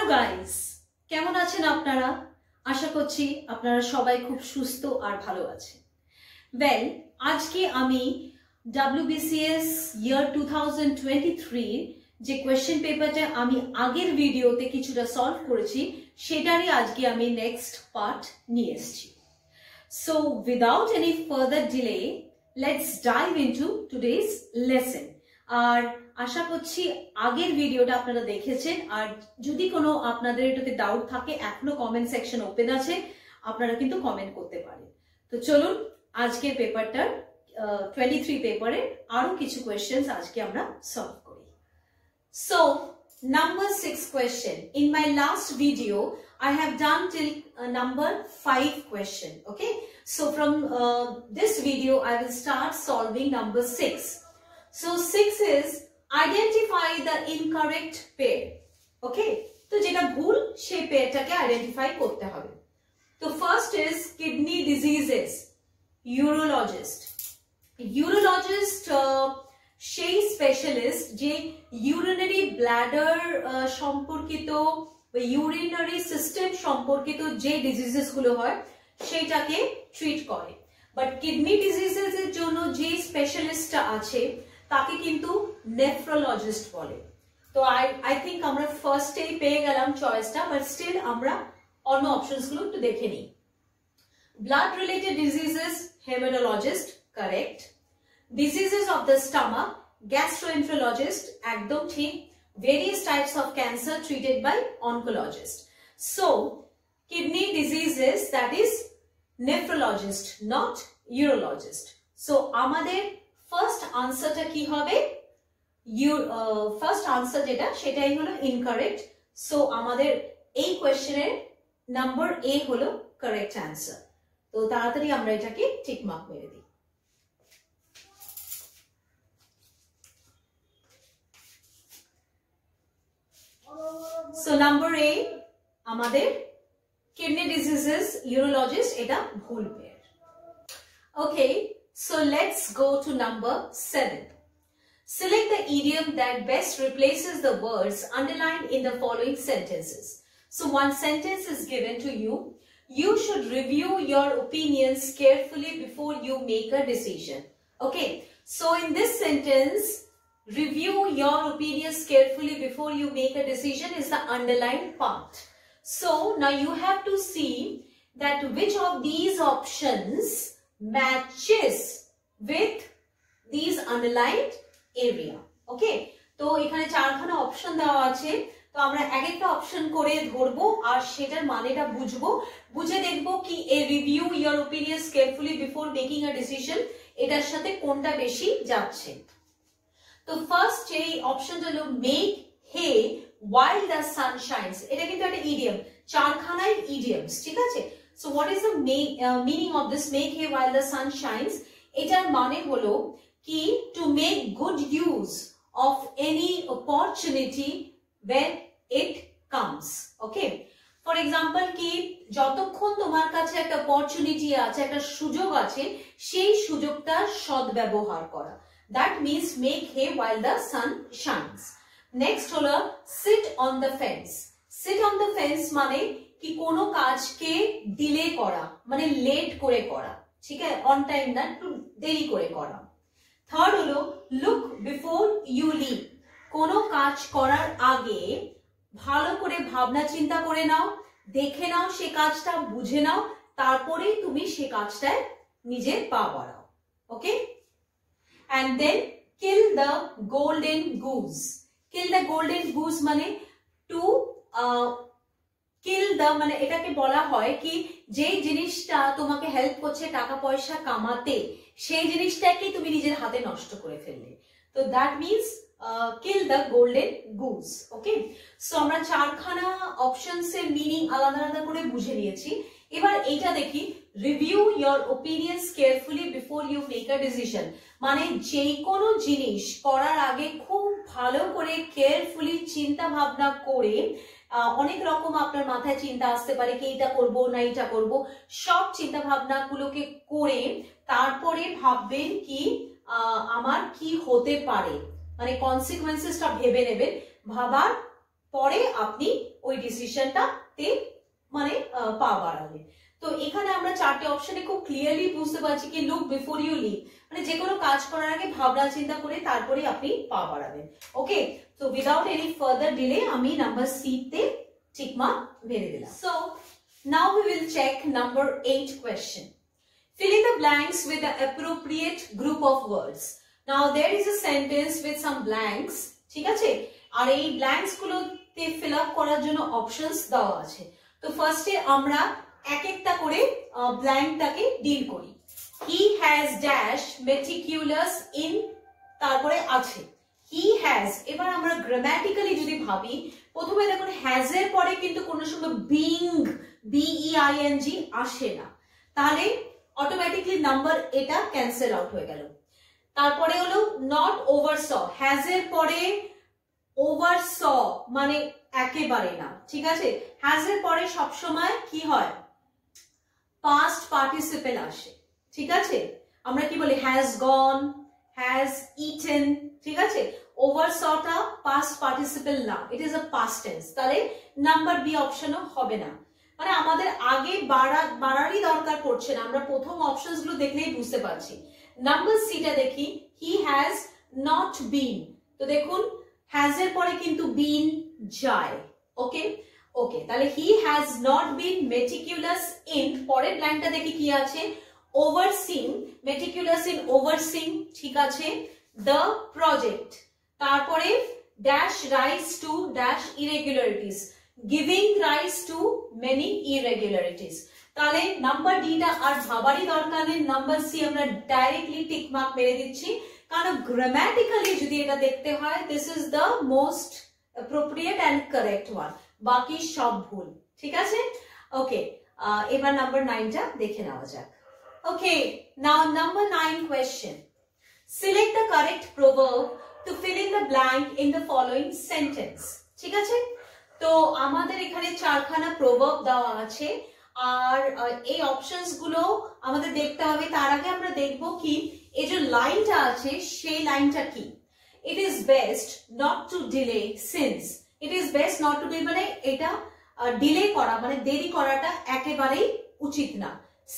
Hello guys, কেমন আছেন আপনারা? আশা করছি আপনারা সবাই খুব সুস্থ আর ভালো আছেন। ওয়েল, আজকে আমি WBCS ইয়ার 2023 যে কোয়েশ্চেন পেপারটা আমি আগের ভিডিওতে কিছুটা সলভ করেছি সেটারই আজকে আমি নেক্সট পার্ট নিয়ে এসেছি। So without any further delay let's dive into today's lesson. আর আশা করছি আগের ভিডিওটা আপনারা দেখেছেন, আর যদি কোনো আপনাদের এটাতে ডাউট থাকে এখনো কমেন্ট সেকশন ওপেন আছে, আপনারা কিন্তু কমেন্ট করতে পারেন। তো চলুন আজকের পেপারটার 23 পেপারে আরো কিছু কোয়েশ্চেন্স আজকে আমরা সলভ করি। So number 6 question. In my last video I have done till number 5 question. Okay, so from this video I will start solving number 6. So 6 is identify the incorrect pair. Okay, তো যেটা ভুল সেই পেয়ারটাকে identify করতে হবে। তো first is kidney diseases. Urologist সেই specialist যে urinary ব্ল্যাডার সম্পর্কিত বা ইউরিনারি সিস্টেম সম্পর্কিত যে ডিজিজেস গুলো হয় সেইটাকে ট্রিট করে। বাট কিডনি ডিজিজেস এর জন্য যে স্পেশালিস্টটা আছে তাকে কিন্তু নেফ্রোলজিস্ট বলে। তো আই থিঙ্ক আমরা ফার্স্টেই পেয়ে গেলাম চয়েসটা, বাট স্টিল আমরা অন্য অপশনস গুলো একটু দেখে নিই। Blood related diseases haematologist, correct. Diseases of the stomach gastroenterologist, একদম ঠিক। Various types of cancer treated by oncologist. So kidney diseases that is nephrologist, not urologist. So আমাদের ফার্স্ট আনসারটা কি হবে? ফার্স্ট আনসার যেটা সেটাই হলো ইনকারেক্ট। সো আমাদের এই কোয়েশ্চেনের নাম্বার এ হলো কারেক্ট আনসার। তো তাড়াতাড়ি আমরা এটাকে টিক মার্ক মেরে দিই। সো নাম্বার এ আমাদের কিডনি ডিজিজেস ইউরোলজিস্ট, এটা ভুল pair. Okay, so let's go to number 7. Select the idiom that best replaces the words underlined in the following sentences. So one sentence is given to you. You should review your opinions carefully before you make a decision. Okay, so in this sentence, review your opinions carefully before you make a decision is the underlined part. So now you have to see that which of these options matches with these underlined area. Okay, তো এখানে চারখানা option দেওয়া আছে, তো আমরা এক একটা option করে ধরবো আর সেটার মানেটা বুঝবো, বুঝে দেখবো কি A review your opinions carefully before making a decision এটার সাথে কোনটা বেশি যাচ্ছে। তো ফার্স্ট যে অপশনটা হলো make hay while the sun shines, এটা কিন্তু একটা ইডিয়াম, চারখানাই ইডিয়ামস, ঠিক আছে। So what is the meaning of this make hay while the sun shines? এটার মানে হলো কি to make good use of any opportunity when it comes. Okay, for example কি যতক্ষণ তোমার কাছে একটা opportunity আছে, একটা সুযোগ আছে, সেই সুযোগটা সদ্ব্যবহার করা, that means make hay while the sun shines. Next হলো sit on the fence. sit on the fence মানে কি কোনো কাজকে ডিলে করা, মানে লেট করে করা, ঠিক আছে, অন টাইম না, একটু দেরি করে করা। থার্ড হলো লুক বিফোর ইউ লিভ, কোনো কাজ করার আগে ভালো করে ভাবনা চিন্তা করে নাও, দেখে নাও, সে কাজটা বুঝে নাও, তারপরে তুমি সে কাজটায় নিজের পা বাড়াও। Okay, and then kill the golden goose. Kill the golden goose মানে টু কিল দ্য, মানে এটাকে বলা হয় কি যে জিনিসটা তোমাকে হেল্প করছে টাকা পয়সা কামাতে, সেই জিনিসটাকে তুমি নিজের হাতে নষ্ট করে ফেললে, তো that means kill the golden goose. Okay, so আমরা চারখানা অপশনস এর মিনিং আলাদা আলাদা করে বুঝে নিয়েছি। এবার এইটা দেখি, review your opinions carefully before you make a decision, মানে যে কোনো জিনিস করার আগে খুব ভালো করে কেয়ারফুলি চিন্তা ভাবনা করে, অনেক রকম আপনার মাথায় চিন্তা আসতে পারে কি এটা করবো না এটা করবো, সব চিন্তা ভাবনা গুলোকে করে তারপরে ভাববেন কি আমার কি হতে পারে, মানে কনসিকুয়েন্সেসটা ভেবে নেবেন, ভাবার পরে আপনি ওই ডিসিশনটাতে মানে পা বাড়াবে। তো এখানে আমরা চারটে অপশনে খুব ক্লিয়ারলি বুঝতে পারছি কি লুক বিফোর ইউ লিভ, মানে যে কোনো কাজ করার আগে ভাবনা চিন্তা করে তারপরে আপনি পা বাড়াবেন। ওকে, তো উইদাউট এনি ফার্দার ডিলে আমি নাম্বার সি তে টিক মার্ক মেরে দিলাম। So now we will check number 8 question. Fill in the blanks with the appropriate group of words. Now there is a sentence with some blanks, ঠিক আছে, আর এই blanks গুলোতে fill up করার জন্য options দেওয়া আছে। তো ফার্স্টে আমরা এক একটা করে ব্ল্যাঙ্কটাকে ডিল করি। He has dash meticulous in, তারপরে আছে he has। এবার আমরা গ্রামাটিক্যালি যদি ভাবি, প্রথমে দেখুন has এর পরে কিন্তু কোনো সময় being BEING আসে না, তাহলে অটোমেটিকলি নাম্বার এটা ক্যান্সেল আউট হয়ে গেল। তারপরে হলো নট ওভারস, হ্যাজ এর পরে ওভারস মানে একেবারে না, ঠিক আছে। হ্যাজ এর পরে সবসময় কি হয়, পাস্ট পার্টিসিপেল আসে, ঠিক আছে। আমরা কি বলি, হ্যাজ গন, হ্যাজ ইটেন, ঠিক আছে। ওভারসটা পাস্ট পার্টিসিপেল না, it is a past tense, তাহলে নাম্বার বি অপশনও হবে না। মানে আমাদের আগে বাড়ারই দরকার পড়ছে না, আমরা প্রথম অপশনস গুলো দেখলেই বুঝতে পারছি। নাম্বার সিটা দেখি, হি হ্যাজ নট বিন, তো দেখুন হ্যাজ এর পরে কিন্তু বিন যায়, ওকে ওকে, তাহলে he has not been meticulous in, পরের ব্ল্যাঙ্কটা দেখি কি আছে, ওভারসিং, মেটিকুলাস ইন ওভারসিং, ঠিক আছে, দ্য প্রজেক্ট, তারপরে dash rise to dash irregularities, giving rise to many irregularities। তাহলে নাম্বার ডিটা আর ভাবারই দরকার নেই, নাম্বার সি আমরা ডাইরেক্টলি টিক মার্ক মেরে দিচ্ছি, কারণ গ্রামাটিক্যালি যদি এটা দেখতে হয় this is the most appropriate and correct one, বাকি সব ভুল, ঠিক আছে। ওকে, এবার নাম্বার 9টা দেখে নেওয়া যাক। Okay, now number 9 question. Select the correct proverb to fill in the blank in the following sentence, ঠিক আছে। তো আমাদের এখানে চারখানা প্রভার্ব দেওয়া আছে, আর এই অপশনস গুলো আমাদের দেখতে হবে। তার আগে আমরা দেখব কি এই যে লাইনটা আছে সেই লাইনটা কি। It is best not to delay since, it is best not to delay মানে এটা ডিলে করা মানে দেরি করাটা একেবারেই উচিত না।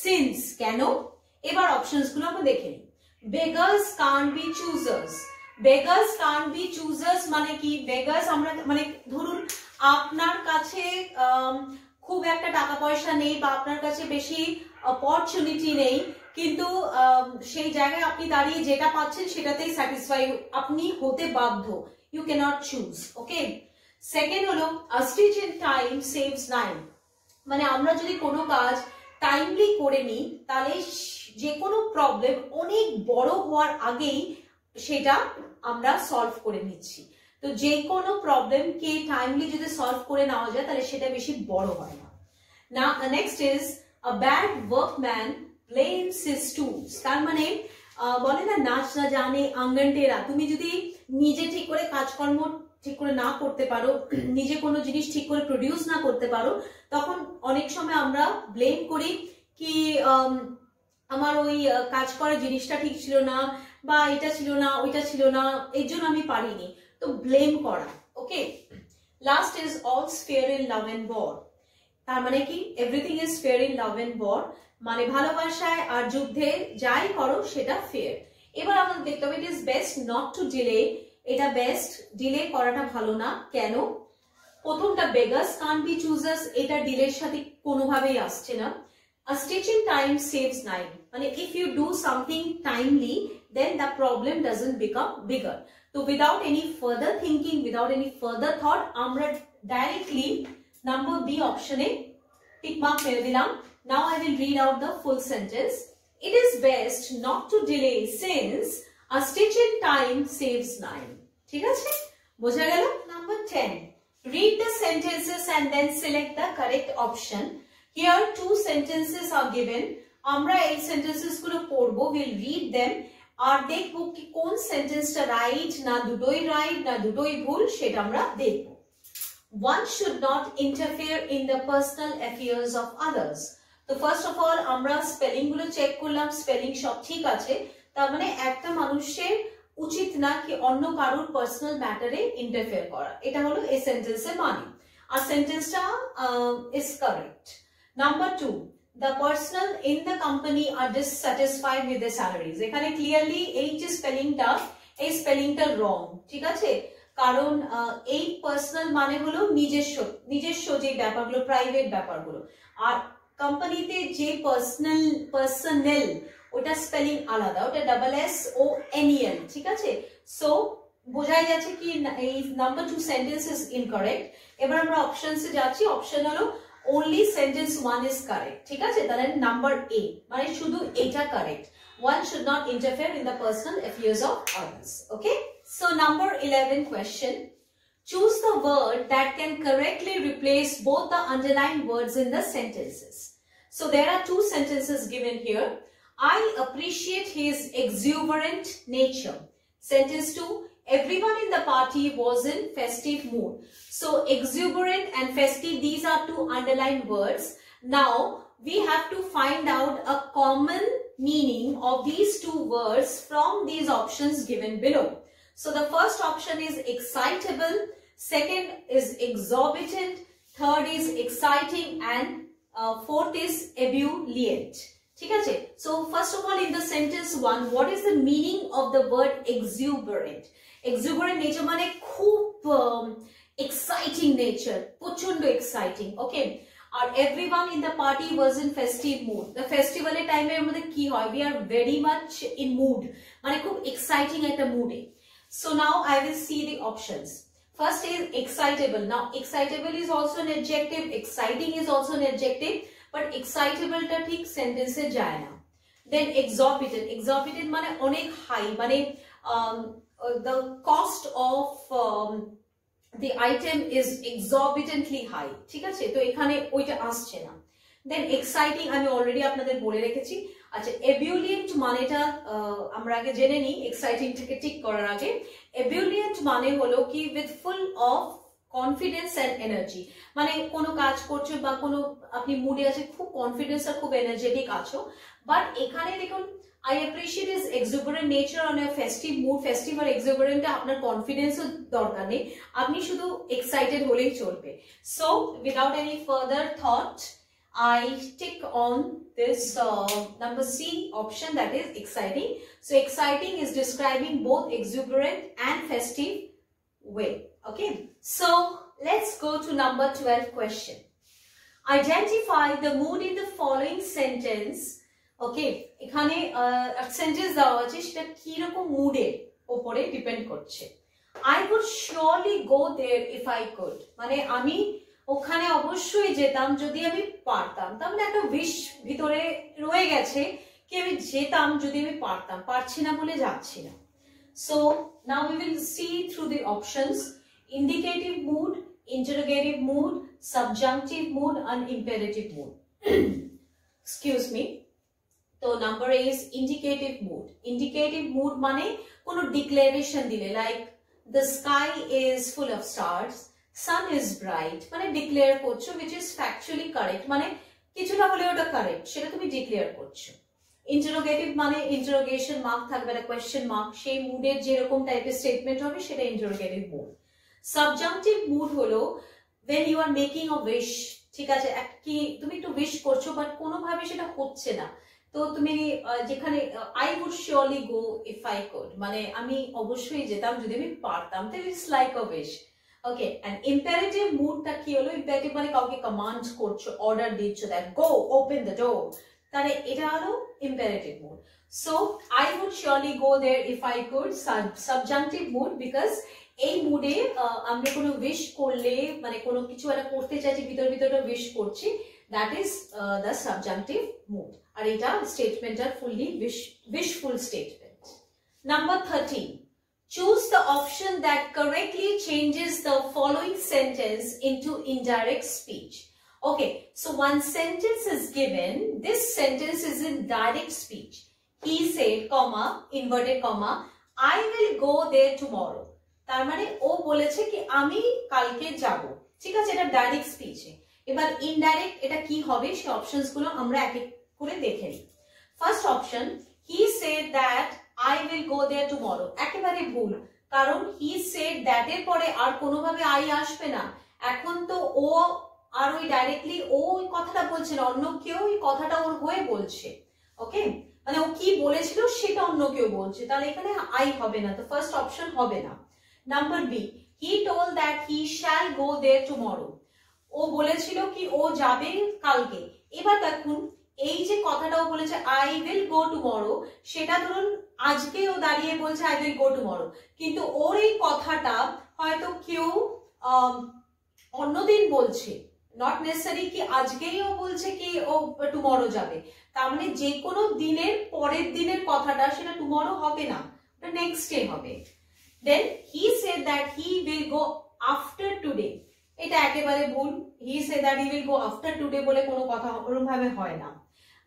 সিন্স কেন, এবার অপশনস গুলো আমরা দেখে নিই। Beggars can't be চুজার্স, beggars can't be চুজার্স মানে কি, বেগার্স আমরা মানে ধরুন আপনার কাছে খুব একটা টাকা পয়সা নেই বা আপনার কাছে বেশি অপরচুনিটি নেই, কিন্তু সেই জায়গায় আপনি দাঁড়িয়ে যেটা পাচ্ছেন সেটাতেই স্যাটিসফাই আপনি হতে বাধ্য, you cannot choose, okay. Second হলো a stitch in time saves nine, মানে আমরা যদি কোনো কাজ টাইমলি করে নিই তাহলে যে কোনো প্রবলেম অনেক বড় হওয়ার আগেই সেটা আমরা সলভ করে নিচ্ছি। তো যে কোনো প্রবলেমকে টাইমলি যদি সলভ করে নেওয়া যায় তাহলে সেটা বেশি বড় হয় না। Now next is a bad workman blames his tools, তার মানে বলে না নাচ না জানে আঙ্গন টেরা, তুমি যদি নিজে ঠিক করে কাজকর্ম ঠিক করে না করতে পারো, নিজে কোনো জিনিস ঠিক করে প্রডিউস না করতে পারো, তখন অনেক সময় আমরা ব্লেম করি কি আমার ওই কাজ করার জিনিসটা ঠিক ছিল না, বা এটা ছিল না ওইটা ছিল না, এর জন্য আমি পারিনি, তো ব্লেম করা, okay. Last is all's fair in love and war, তার মানে কি everything is fair in love and war, মানে ভালোবাসায় আর যুদ্ধে যাই করো সেটা ফেয়ার। এবার আমাদের দেখতে হবে it is best not to delay, এটা বেস্ট, ডিলে করাটা ভালো না, কেন? প্রথমটা বেগার্স কান্ট বি চুজার্স, এটা ডিলের সাথে কোনোভাবেই আসছে না। A stitch in time saves nine, মানে if you do something timely then the problem doesn't become bigger. So without any further thinking, without any further thought, আমরা directly number B option এ tick mark মেরে দিলাম। Now I will read out the full sentence. It is best not to delay since a stitch in time saves nine. ঠিক আছে, বোঝা গেল? Number 10. Read the sentences and then select the correct option. Here two sentences are given. আমরা এই sentences গুলো পড়বো, we'll read them আর দেখবো কি কোন সেন্টেন্সটা রাইট না দুটোই রাইট না দুটোই ভুল সেটা আমরা দেখবো। One should not interfere in the personal affairs of others. তো ফার্স্ট অফ অল আমরা স্পেলিং গুলো চেক করলাম, স্পেলিং সব ঠিক আছে, তার মানে একটা মানুষের উচিত না কি অন্য কারোর পার্সোনাল ম্যাটারে ইন্টারফেয়ার করা, এটা হলো এই সেন্টেন্সের মানে। আর সেন্টেন্সটা is correct. Number 2, the personnel in the company are dissatisfied with their salaries. এখানে ক্লিয়ারলি এই যে স্পেলিংটা, এই স্পেলিংটা রং, ঠিক আছে? কারণ এই পার্সোনাল মানে হলো নিজস্ব যে ব্যাপারগুলো, প্রাইভেট ব্যাপারগুলো, আর কোম্পানিতে যে পার্সোনেল ওটা স্পেলিং আলাদা, ওটা SSONEL, ঠিক আছে? সো বোঝাই যাচ্ছে কি এই নাম্বার 2 সেন্টেন্স ইজ ইনকারেক্ট। এবার আমরা অপশনসে যাচ্ছি। অপশন হলো only sentence 1 is correct, ঠিক আছে? তাহলে নাম্বার A মানে শুধু এটা correct. One should not interfere in the personal affairs of others. Okay? So number 11 question. Choose the word that can correctly replace both the underlined words in the sentences. So there are 2 sentences given here. I appreciate his exuberant nature. Sentence 2. Everyone in the party was in festive mood. So exuberant and festive, these are 2 underlined words. Now we have to find out a common meaning of these 2 words from these options given below. So the first option is excitable, second is exorbitant, third is exciting, and fourth is ebullient. ঠিক আছে? So first of all, in the sentence 1, what is the meaning of the word exuberant? Exuberant nature মানে খুব exciting nature, প্রচন্ড exciting, okay? R everyone in the party was in festive mood. The festival এর টাইমে এর মধ্যে কি হয়? We are very much in mood, মানে খুব exciting একটা mood-এ. So now I will see the options. First is excitable. Now excitable is also an adjective, exciting is also an adjective, but excitable টা ঠিক সেন্টেন্সে যায় না। Then exorbitant. Exorbitant মানে অনেক high, মানে the cost of the item is exorbitantly high, ঠিক আছে? তো এখানে ওইটা আসছে না। Then exciting আমি অলরেডি আপনাদের বলে রেখেছি। আচ্ছা, ebullient মানেটা আমরা আগে জেনে নিই exciting থেকে ঠিক করার আগে। ebullient মানে হলো কি with full of confidence and energy, মানে কোনো কাজ করছো বা কোনো আপনি মুডে আছে, খুব কনফিডেন্স আর খুব এনার্জেটিক আছো। বাট এখানে দেখুন I appreciate his exuberant nature on a festive mood. Festive R exuberant আপনার কনফিডেন্সও দরকার নেই, আপনি শুধু এক্সাইটেড হলেই চলবে। So without any further thought, I tick on this number C option, that is exciting. So exciting is describing both exuberant and festive way. Okay, so let's go to number 12 question. Identify the mood in the following sentence. Okay, এখানে sentence দেওয়া আছে, সেটা কি রকম মুডের উপরে depend করছে। I would surely go there if I could, মানে আমি ওখানে অবশ্যই যেতাম যদি আমি পারতাম। তার মানে একটা উইশ ভিতরে রয়ে গেছে কি আমি যেতাম যদি আমি পারতাম, পারছি না বলে যাচ্ছি না। So now we will see through the options: indicative mood, interrogative mood, subjunctive mood, and imperative mood. Excuse me. তো number A is indicative mood. Indicative mood মানে কোনো ডিক্লারেশন দিলে, like the sky is full of stars, sun is bright, মানে declare করছো, which is factually correct, মানে কিছুটা হলে ওটা কারেক্ট, সেটা তুমি ডিক্লেয়ার করছো। ইন্টারোগেটিভ মানে ইন্টারোগেশন মার্ক থাকবে, একটা কোয়েশ্চেন মার্ক, সেই মুডের যেরকম টাইপের স্টেটমেন্ট হবে সেটা ইন্টারোগেটিভ মুড। সাবজাংটিভ মুড হলো when you are making a wish, ঠিক আছে? কি তুমি একটু উইশ করছো বাট কোনোভাবে সেটা হচ্ছে না, তো তুমি যেখানে I would surely go if I could, মানে আমি অবশ্যই যেতাম যদি আমি পারতাম, that is like a wish. Okay, and imperative moodটা কি হলো? imperative মানে কাউকে কমান্ড করছো, অর্ডার দিচ্ছ, that go open the door, তাহলে এটা হলো imperative mood. So I would surely go there if I could, subjunctive mood, because এই মুডে আমরা কোনো উইশ করলে, মানে কোনো কিছু একটা করতে চাইছি, ভিতরে উইশ করছি, that is the subjunctive mood. আর এটা statement R fully wishful statement. Number 13. Choose the option that correctly changes the following sentence into indirect speech. Okay, so one sentence is given. This sentence is in direct speech. He said, comma, inverted comma, I will go there tomorrow. তার মানে ও বলেছে কি আমি কালকে যাব, ঠিক আছে? এটা ডাইরেক্ট স্পিচে। এবার ইনডাইরেক্ট এটা কি হবে, সেই অপশনস গুলো আমরা এক এক করে দেখে নিই। First option, he said that I will go there tomorrow, একেবারে ভুল, কারণ হি সেড দ্যাট এর পরে আর কোনোভাবে আই আসবে না। এখন তো ও ও আর ওই ডাইরেক্টলি ও ওই কথাটা বলছে না, অন্য কেউ ওই কথাটা ওর হয়ে বলছে। ওকে, মানে ও কি বলেছিল সেটা অন্য কেউ বলছে, তাহলে এখানে আই হবে না, তো ফার্স্ট অপশন হবে না। Number B, he told that he shall go there tomorrow. ও বলেছিল কি ও যাবে কালকে। এবার দেখুন এই যে কথাটা ও বলেছে আই উইল গো টুমরো, সেটা ধরুন আজকে ও দাঁড়িয়ে বলছে আই উইল গো টুমরো, কিন্তু ওর এই কথাটা হয়তো কেউ অন্যদিন বলছে, নট নেসেসারি কি আজকেই ও বলছে কি ও টুমরো যাবে। তার মানে যে কোনো দিনের পরের দিনের কথাটা সেটা টুমরো হবে না, ওটা নেক্সট ডে হবে। Then he said that he will go after today, এটা একেবারে ভুল। He said that he will go after today বলে কোনো কথা ওরকম ভাবে হয় না।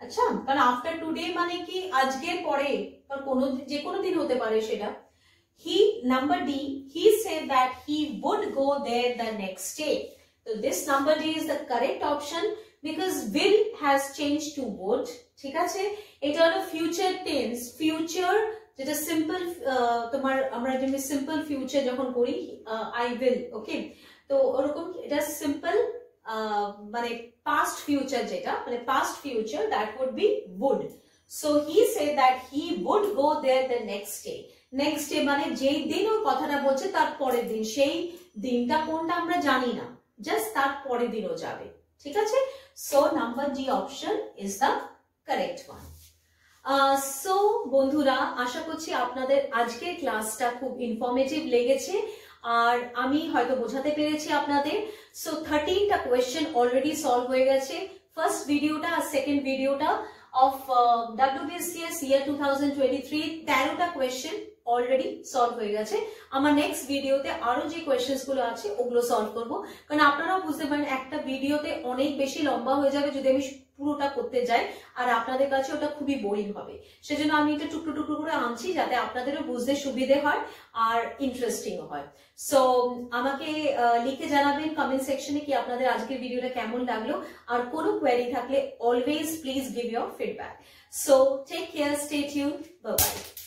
আচ্ছা, কারণ আফটার টুডে মানে কি আজকের পরে, কোনো যে কোনো দিন হতে পারে সেটা। He, number D, he said that he would go there the next day. So this number D is the correct option because will has changed to would. ঠিক আছে, এটা হলো ফিউচার টেন্স, ফিউচার যেটা সিম্পল, তোমার আমরা যেমনি simple future যখন করি আই উইল, ওকে, তো ওরকম এটা সিম্পল মানে পাস্ট ফিউচার, যেটা মানে past future that would be would. So he said that he would go there the next day. Next day মানে যেই দিন ওই কথাটা বলছে তার পরের দিন, সেই দিনটা কোনটা আমরা জানি না, জাস্ট তার পরের দিনও যাবে। ঠিক আছে, so number D option is the correct one. So বন্ধুরা, আশা করছি আপনাদের আজকের ক্লাসটা খুব ইনফরমেটিভ লেগেছে আর আমি হয়তো বোঝাতে পেরেছি আপনাদের। সো 13টা কোয়েশ্চেন অলরেডি সলভ হয়ে গেছে, ফার্স্ট ভিডিওটা আর সেকেন্ড ভিডিওটা of WBCS year 2023 13টা কোয়েশ্চেন অলরেডি সলভ হয়ে গেছে। আমার নেক্সট ভিডিওতে আরো যে কোয়েশ্চেন্স গুলো আছে ওগুলো সলভ করব, কারণ আপনারাও বুঝতে পারেন একটা ভিডিওতে অনেক বেশি লম্বা হয়ে যাবে যদি আমি পুরোটা করতে যাই, আর আপনাদের কাছে ওটা খুবই বোরিং হবে। সেজন্য আমি এটা টুকরো টুকরো করে আনছি যাতে আপনাদেরও বুঝতে সুবিধে হয় আর ইন্টারেস্টিং হয়। সো আমাকে লিখে জানাবেন কমেন্ট সেকশনে কি আপনাদের আজকের ভিডিওটা কেমন লাগলো, আর কোনো কোয়েরি থাকলে always please give your feedback. So take care, stay tune, bye by.